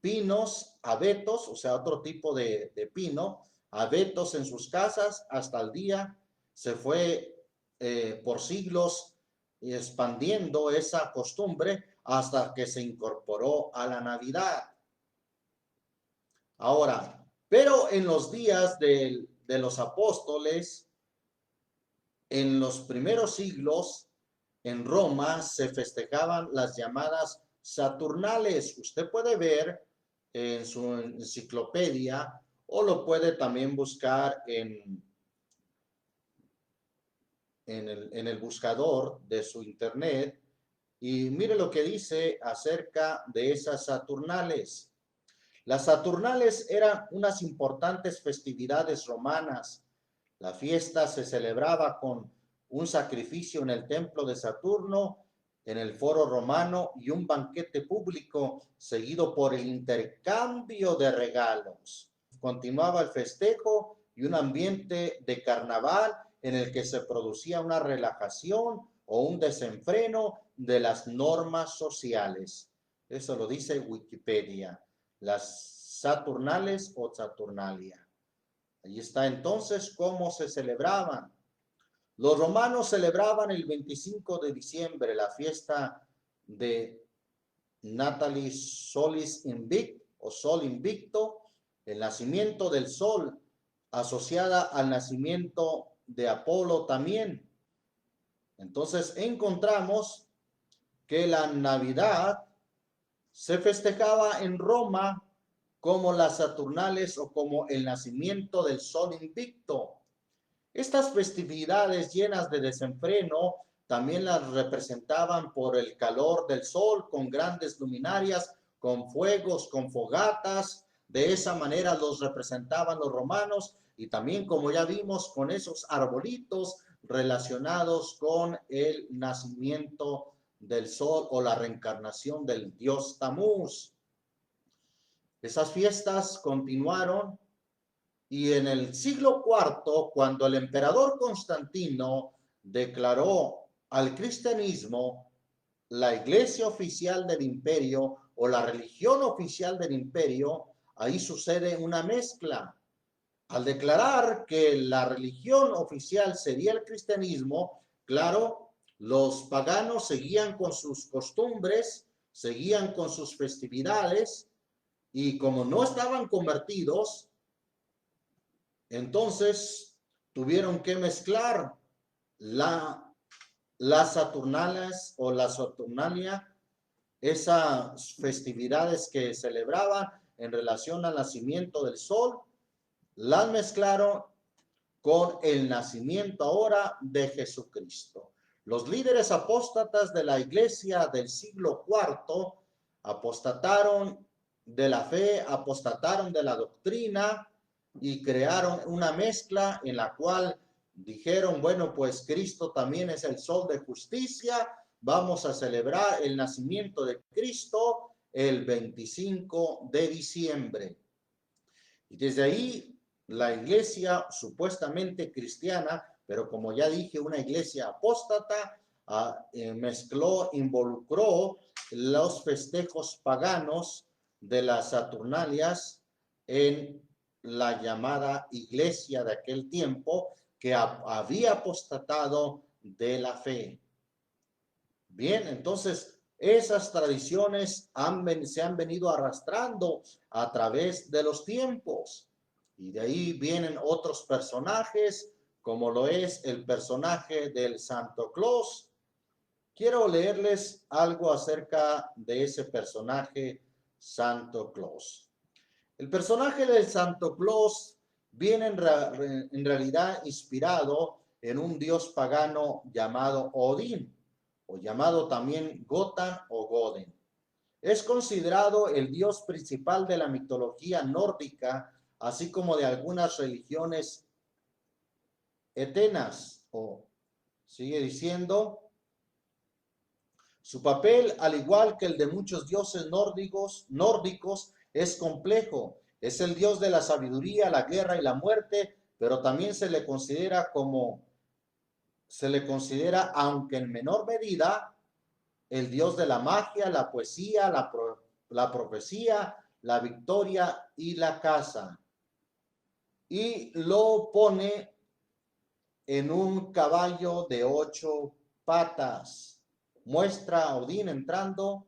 pinos, abetos, o sea, otro tipo de pino, abetos en sus casas. Hasta el día se fue por siglos expandiendo esa costumbre hasta que se incorporó a la Navidad. Ahora, pero en los días de los apóstoles, en los primeros siglos, en Roma se festejaban las llamadas Saturnales. Usted puede ver en su enciclopedia o lo puede también buscar en el buscador de su internet y mire lo que dice acerca de esas Saturnales. Las Saturnales eran unas importantes festividades romanas. La fiesta se celebraba con un sacrificio en el templo de Saturno, en el foro romano, y un banquete público seguido por el intercambio de regalos. Continuaba el festejo y un ambiente de carnaval en el que se producía una relajación o un desenfreno de las normas sociales. Eso lo dice Wikipedia. Las Saturnales o Saturnalia. Allí está entonces cómo se celebraban. Los romanos celebraban el 25 de diciembre la fiesta de Natalis Solis Invicto o Sol Invicto, el nacimiento del sol, asociada al nacimiento de Apolo también. Entonces encontramos que la Navidad se festejaba en Roma como las Saturnales o como el nacimiento del sol invicto. Estas festividades llenas de desenfreno también las representaban por el calor del sol, con grandes luminarias, con fuegos, con fogatas. De esa manera los representaban los romanos, y también, como ya vimos, con esos arbolitos relacionados con el nacimiento del sol o la reencarnación del dios Tamuz. Esas fiestas continuaron, y en el siglo IV, cuando el emperador Constantino declaró al cristianismo la iglesia oficial del imperio o la religión oficial del imperio, ahí sucede una mezcla. Al declarar que la religión oficial sería el cristianismo, claro, los paganos seguían con sus costumbres, seguían con sus festividades, y como no estaban convertidos, entonces tuvieron que mezclar las Saturnales o la Saturnalia, esas festividades que celebraban en relación al nacimiento del sol, las mezclaron con el nacimiento ahora de Jesucristo. Los líderes apóstatas de la iglesia del siglo IV apostataron de la fe, apostataron de la doctrina y crearon una mezcla en la cual dijeron, bueno, pues Cristo también es el sol de justicia, vamos a celebrar el nacimiento de Cristo el 25 de diciembre. Y desde ahí la iglesia supuestamente cristiana, pero como ya dije, una iglesia apóstata, mezcló, involucró los festejos paganos de las Saturnalias en la llamada iglesia de aquel tiempo, que había apostatado de la fe. Bien, entonces esas tradiciones se han venido arrastrando a través de los tiempos, y de ahí vienen otros personajes, como lo es el personaje del Santo Claus. Quiero leerles algo acerca de ese personaje, Santo Claus. El personaje del Santo Claus viene en realidad inspirado en un dios pagano llamado Odín, o llamado también Gotan o Goden. Es considerado el dios principal de la mitología nórdica, así como de algunas religiones etenas, o sigue diciendo, su papel, al igual que el de muchos dioses nórdicos, es complejo. Es el dios de la sabiduría, la guerra y la muerte, pero también se le considera, aunque en menor medida, el dios de la magia, la poesía, la profecía, la victoria y la caza. Y lo pone en un caballo de 8 patas. Muestra a Odín entrando,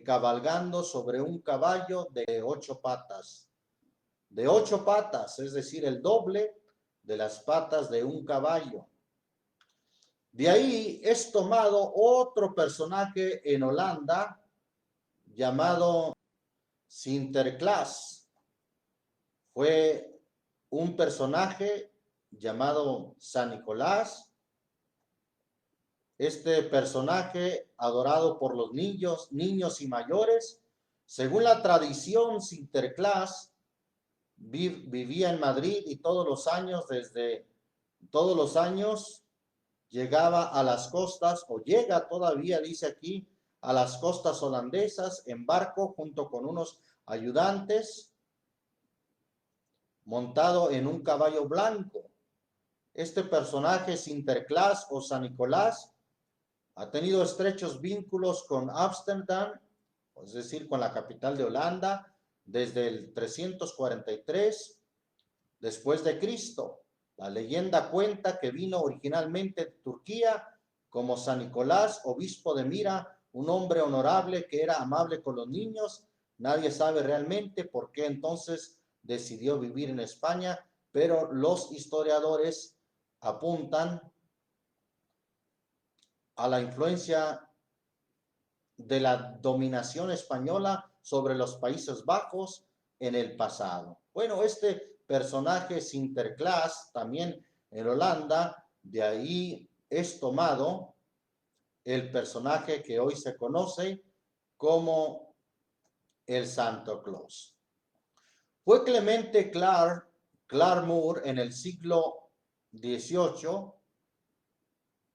cabalgando sobre un caballo de 8 patas. De 8 patas, es decir, el doble de las patas de un caballo. De ahí es tomado otro personaje en Holanda llamado Sinterklaas. Fue un personaje llamado San Nicolás. Este personaje, adorado por los niños y mayores, según la tradición, Sinterklaas vivía en Madrid, y todos los años llegaba a las costas, o llega todavía, dice aquí, a las costas holandesas en barco junto con unos ayudantes, montado en un caballo blanco. Este personaje, Sinterklaas o San Nicolás, ha tenido estrechos vínculos con Ámsterdam, es decir, con la capital de Holanda, desde el 343 después de Cristo. La leyenda cuenta que vino originalmente de Turquía como San Nicolás, obispo de Mira, un hombre honorable que era amable con los niños. Nadie sabe realmente por qué entonces decidió vivir en España, pero los historiadores apuntan a la influencia de la dominación española sobre los Países Bajos en el pasado. Bueno, este personaje Sinterklaas, también en Holanda, de ahí es tomado el personaje que hoy se conoce como el Santo Claus. Fue Clemente Claremont en el siglo XVIII,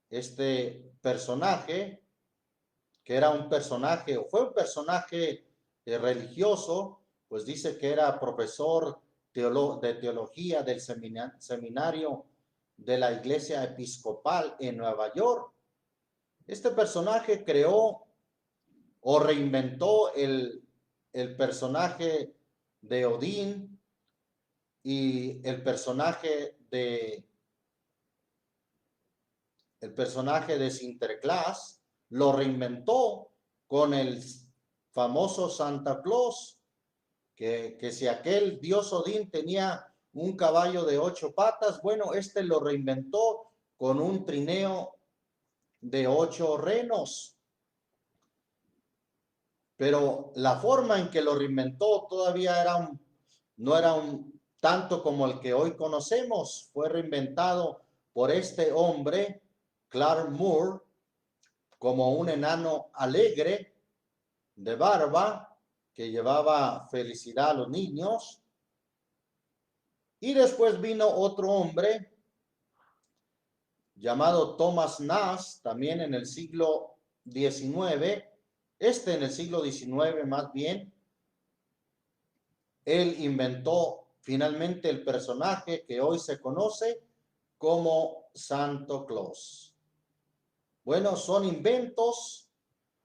este personaje, que era un personaje, o fue un personaje religioso, pues dice que era profesor de teología del seminario de la Iglesia Episcopal en Nueva York. Este personaje creó o reinventó el personaje de Odín y el personaje de Sinterklaas, lo reinventó con el famoso Santa Claus, que si aquel dios Odín tenía un caballo de 8 patas, bueno, este lo reinventó con un trineo de 8 renos. Pero la forma en que lo reinventó todavía no era tanto como el que hoy conocemos. Fue reinventado por este hombre, Claremont, como un enano alegre, de barba, que llevaba felicidad a los niños. Y después vino otro hombre llamado Thomas Nast, también en el siglo XIX, en el siglo XIX más bien. Él inventó finalmente el personaje que hoy se conoce como Santo Claus. Bueno, son inventos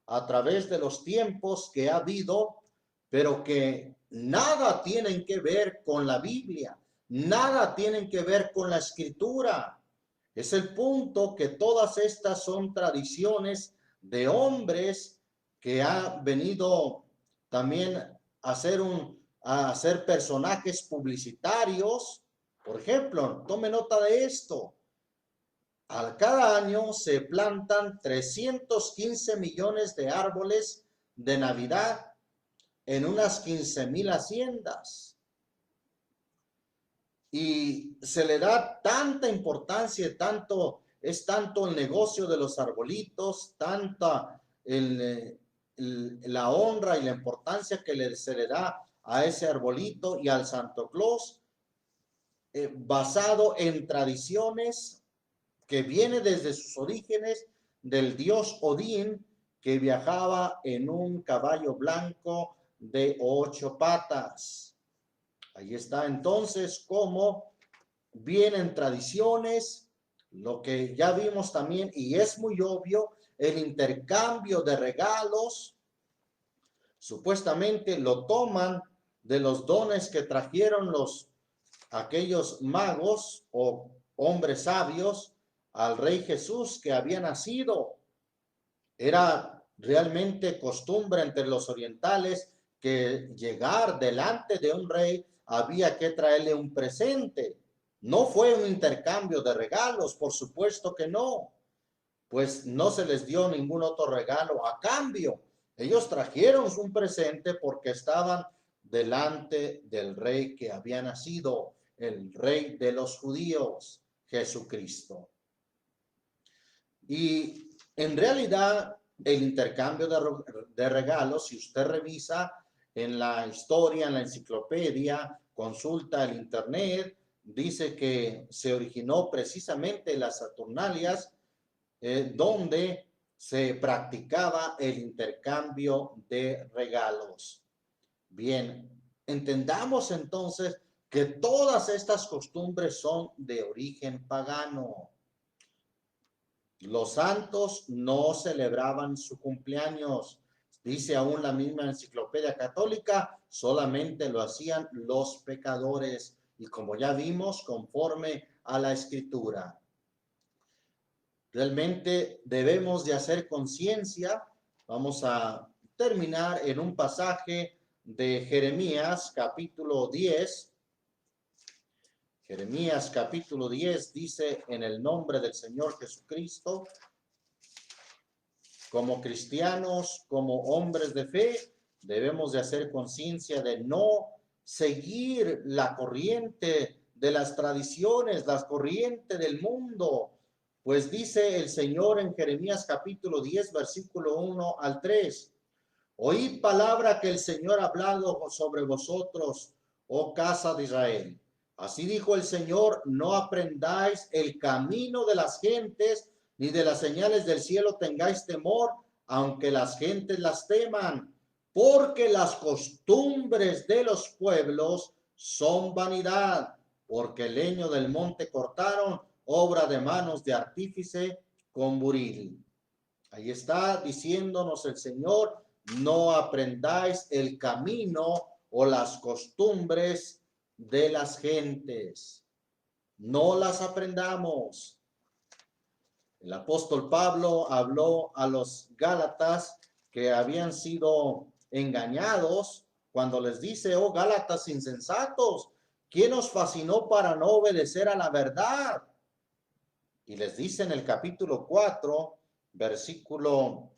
a través de los tiempos que ha habido, pero que nada tienen que ver con la Biblia, nada tienen que ver con la Escritura. Es el punto que todas estas son tradiciones de hombres que han venido también a ser personajes publicitarios. Por ejemplo, tome nota de esto. Cada año se plantan 315 millones de árboles de Navidad en unas 15,000 haciendas. Y se le da tanta importancia, es tanto el negocio de los arbolitos, tanta la honra y la importancia que se le da a ese arbolito y al Santo Claus, basado en tradiciones que viene desde sus orígenes del dios Odín, que viajaba en un caballo blanco de 8 patas. Ahí está entonces cómo vienen tradiciones, lo que ya vimos también, y es muy obvio, el intercambio de regalos. Supuestamente lo toman de los dones que trajeron aquellos magos o hombres sabios al Rey Jesús que había nacido. Era realmente costumbre entre los orientales que llegar delante de un rey había que traerle un presente. No fue un intercambio de regalos, por supuesto que no, pues no se les dio ningún otro regalo a cambio. Ellos trajeron un presente porque estaban delante del rey que había nacido, el rey de los judíos, Jesucristo. Y en realidad el intercambio de regalos, si usted revisa en la historia, en la enciclopedia, consulta el internet, dice que se originó precisamente en las Saturnalias, donde se practicaba el intercambio de regalos. Bien, entendamos entonces que todas estas costumbres son de origen pagano. Los santos no celebraban su cumpleaños. Dice aún la misma enciclopedia católica, solamente lo hacían los pecadores. Y como ya vimos, conforme a la Escritura. Realmente debemos de hacer conciencia. Vamos a terminar en un pasaje de Jeremías, capítulo 10, Jeremías capítulo 10 dice: en el nombre del Señor Jesucristo, como cristianos, como hombres de fe, debemos de hacer conciencia de no seguir la corriente de las tradiciones, la corriente del mundo. Pues dice el Señor en Jeremías capítulo 10, versículo 1 al 3: oíd palabra que el Señor ha hablado sobre vosotros, oh casa de Israel. Así dijo el Señor: no aprendáis el camino de las gentes, ni de las señales del cielo tengáis temor, aunque las gentes las teman, porque las costumbres de los pueblos son vanidad, porque el leño del monte cortaron, obra de manos de artífice con buril. Ahí está diciéndonos el Señor: no aprendáis el camino o las costumbres de las gentes. No las aprendamos. El apóstol Pablo habló a los Gálatas que habían sido engañados cuando les dice: oh Gálatas insensatos, ¿quién os fascinó para no obedecer a la verdad? Y les dice en el capítulo 4, versículo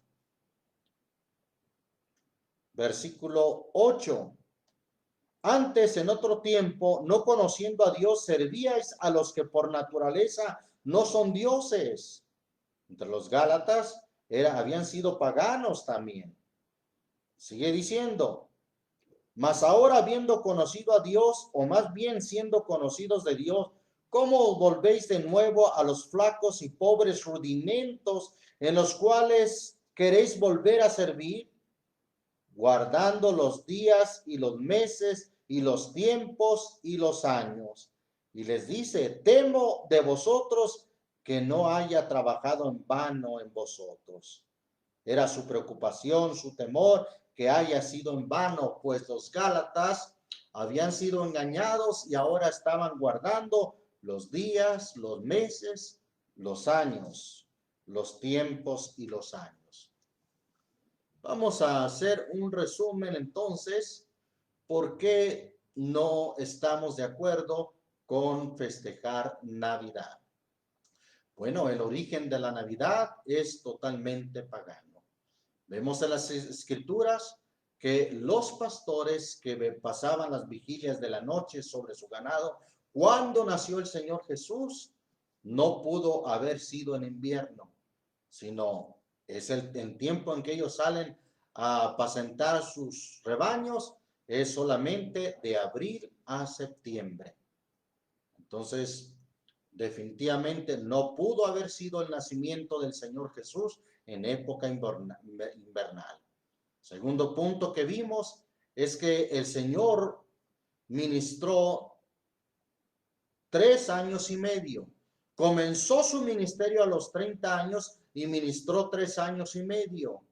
8: antes, en otro tiempo, no conociendo a Dios, servíais a los que por naturaleza no son dioses. Entre los Gálatas habían sido paganos también. Sigue diciendo: mas ahora, habiendo conocido a Dios, o más bien siendo conocidos de Dios, ¿cómo volvéis de nuevo a los flacos y pobres rudimentos en los cuales queréis volver a servir? Guardando los días y los meses y los tiempos y los años. Y les dice: temo de vosotros que no haya trabajado en vano en vosotros. Era su preocupación, su temor, que haya sido en vano, pues los Gálatas habían sido engañados y ahora estaban guardando los días, los meses, los años, los tiempos y los años. Vamos a hacer un resumen entonces. ¿Por qué no estamos de acuerdo con festejar Navidad? Bueno, el origen de la Navidad es totalmente pagano. Vemos en las Escrituras que los pastores que pasaban las vigilias de la noche sobre su ganado, cuando nació el Señor Jesús, no pudo haber sido en invierno, sino es el tiempo en que ellos salen a apacentar sus rebaños, es solamente de abril a septiembre. Entonces, definitivamente no pudo haber sido el nacimiento del Señor Jesús en época invernal. Segundo punto que vimos es que el Señor ministró 3 años y medio. Comenzó su ministerio a los 30 años y ministró 3 años y medio.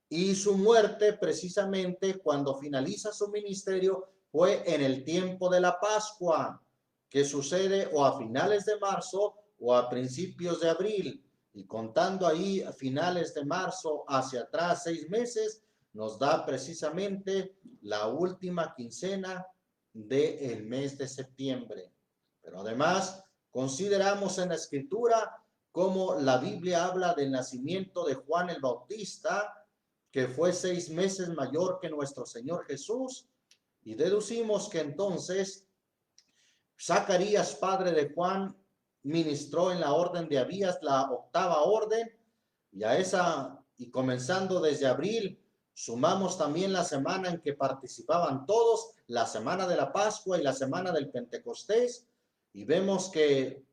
Y su muerte, precisamente cuando finaliza su ministerio, fue en el tiempo de la Pascua, que sucede o a finales de marzo o a principios de abril. Y contando ahí a finales de marzo hacia atrás 6 meses, nos da precisamente la última quincena del mes de septiembre. Pero además consideramos en la Escritura cómo la Biblia habla del nacimiento de Juan el Bautista, que fue 6 meses mayor que nuestro Señor Jesús, y deducimos que entonces Zacarías, padre de Juan, ministró en la orden de Abías, la 8ª orden, y comenzando desde abril, sumamos también la semana en que participaban todos, la semana de la Pascua y la semana del Pentecostés, y vemos que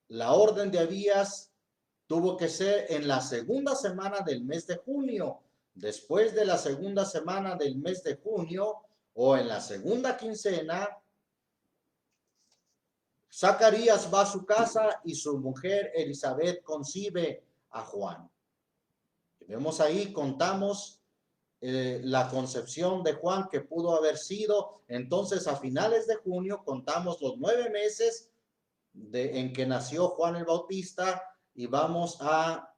la orden de Abías tuvo que ser en la segunda semana del mes de junio. Después de la segunda semana del mes de junio, o en la segunda quincena, Zacarías va a su casa y su mujer Elizabeth concibe a Juan. Vemos ahí, contamos la concepción de Juan, que pudo haber sido entonces a finales de junio. Contamos los 9 meses en que nació Juan el Bautista y vamos a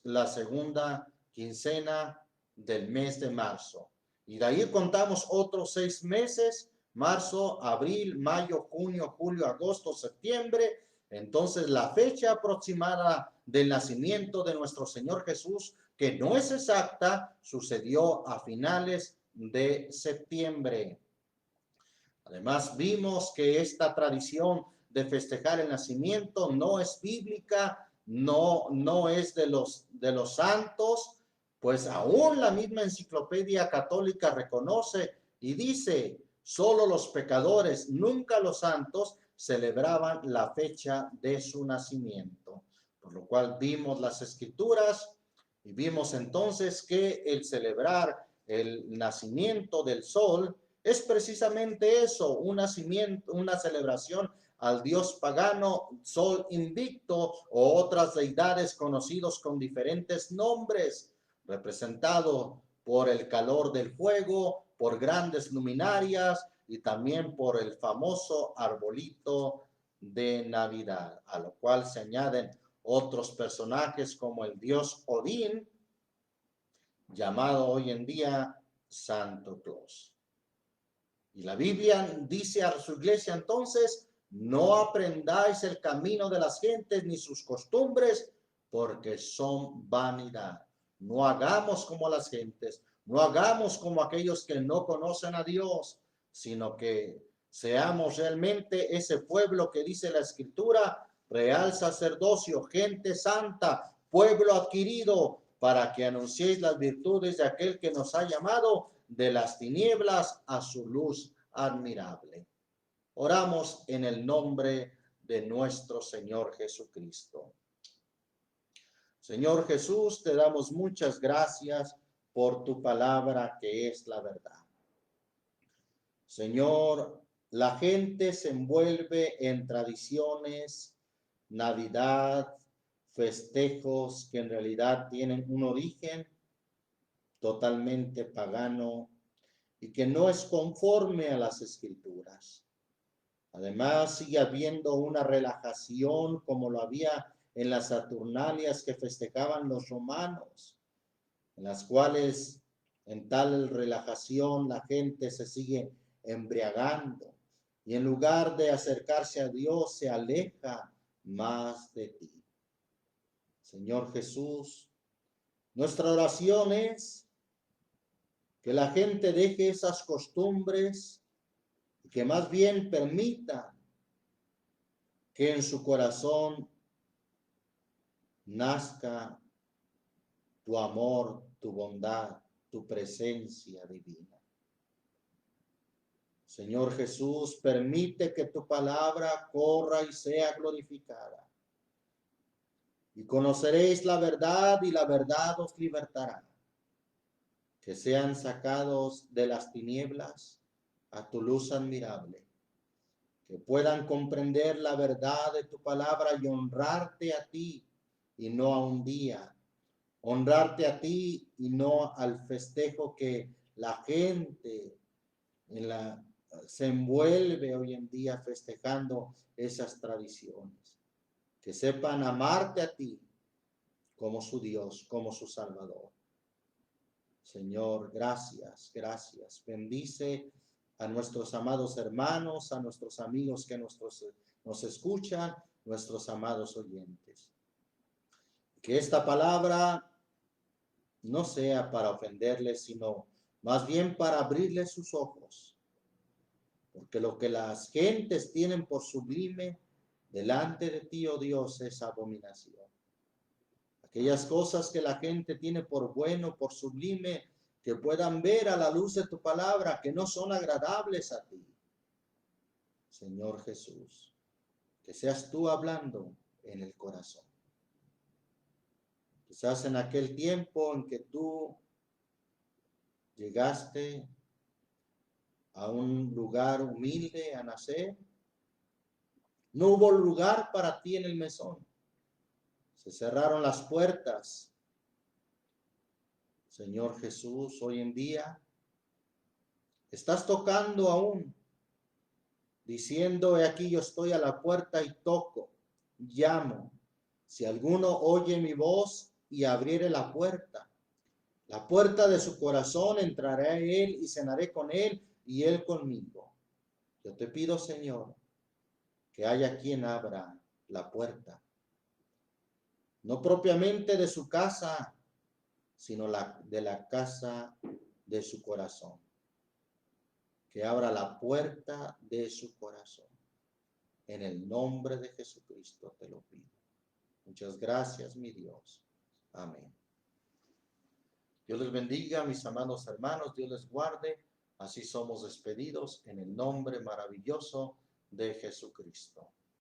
la segunda quincena del mes de marzo. Y de ahí contamos otros 6 meses marzo, abril, mayo, junio, julio, agosto, septiembre. Entonces la fecha aproximada del nacimiento de nuestro Señor Jesús, que no es exacta, sucedió a finales de septiembre. Además, vimos que esta tradición de festejar el nacimiento no es bíblica, no es de los santos, pues aún la misma enciclopedia católica reconoce y dice, solo los pecadores, nunca los santos, celebraban la fecha de su nacimiento. Por lo cual vimos las escrituras y vimos entonces que el celebrar el nacimiento del sol es precisamente eso, un nacimiento, una celebración al dios pagano, Sol Invicto, o otras deidades conocidos con diferentes nombres, representado por el calor del fuego, por grandes luminarias y también por el famoso arbolito de Navidad, a lo cual se añaden otros personajes como el dios Odín, llamado hoy en día Santo Claus. Y la Biblia dice a su iglesia entonces, no aprendáis el camino de las gentes ni sus costumbres, porque son vanidad. No hagamos como las gentes, no hagamos como aquellos que no conocen a Dios, sino que seamos realmente ese pueblo que dice la Escritura, real sacerdocio, gente santa, pueblo adquirido, para que anunciéis las virtudes de aquel que nos ha llamado de las tinieblas a su luz admirable. Oramos en el nombre de nuestro Señor Jesucristo. Señor Jesús, te damos muchas gracias por tu palabra que es la verdad. Señor, la gente se envuelve en tradiciones, Navidad, festejos que en realidad tienen un origen totalmente pagano y que no es conforme a las Escrituras. Además, sigue habiendo una relajación como lo había en las Saturnalias que festejaban los romanos, en las cuales en tal relajación la gente se sigue embriagando y en lugar de acercarse a Dios se aleja más de ti. Señor Jesús, nuestra oración es que la gente deje esas costumbres y que más bien permita que en su corazón nazca tu amor, tu bondad, tu presencia divina. Señor Jesús, permite que tu palabra corra y sea glorificada. Y conoceréis la verdad y la verdad os libertará. Que sean sacados de las tinieblas a tu luz admirable. Que puedan comprender la verdad de tu palabra y honrarte a ti y no a un día. Honrarte a ti y no al festejo que la gente se envuelve hoy en día festejando esas tradiciones. Que sepan amarte a ti como su Dios, como su Salvador. Señor, gracias, gracias. Bendice a nuestros amados hermanos, a nuestros amigos que nos escuchan, nuestros amados oyentes. Que esta palabra no sea para ofenderles, sino más bien para abrirles sus ojos. Porque lo que las gentes tienen por sublime delante de ti, oh Dios, es abominación. Aquellas cosas que la gente tiene por bueno, por sublime, que puedan ver a la luz de tu palabra, que no son agradables a ti. Señor Jesús, que seas tú hablando en el corazón. Quizás en aquel tiempo en que tú llegaste a un lugar humilde a nacer, no hubo lugar para ti en el mesón. Se cerraron las puertas. Señor Jesús, hoy en día estás tocando aún, diciendo, he aquí yo estoy a la puerta y toco, llamo. Si alguno oye mi voz y abriere la puerta de su corazón, entraré a él y cenaré con él y él conmigo. Yo te pido, Señor, que haya quien abra la puerta, no propiamente de su casa, sino de la casa de su corazón. Que abra la puerta de su corazón. En el nombre de Jesucristo te lo pido. Muchas gracias, mi Dios. Amén. Dios les bendiga, mis amados hermanos. Dios les guarde. Así somos despedidos en el nombre maravilloso de Jesucristo.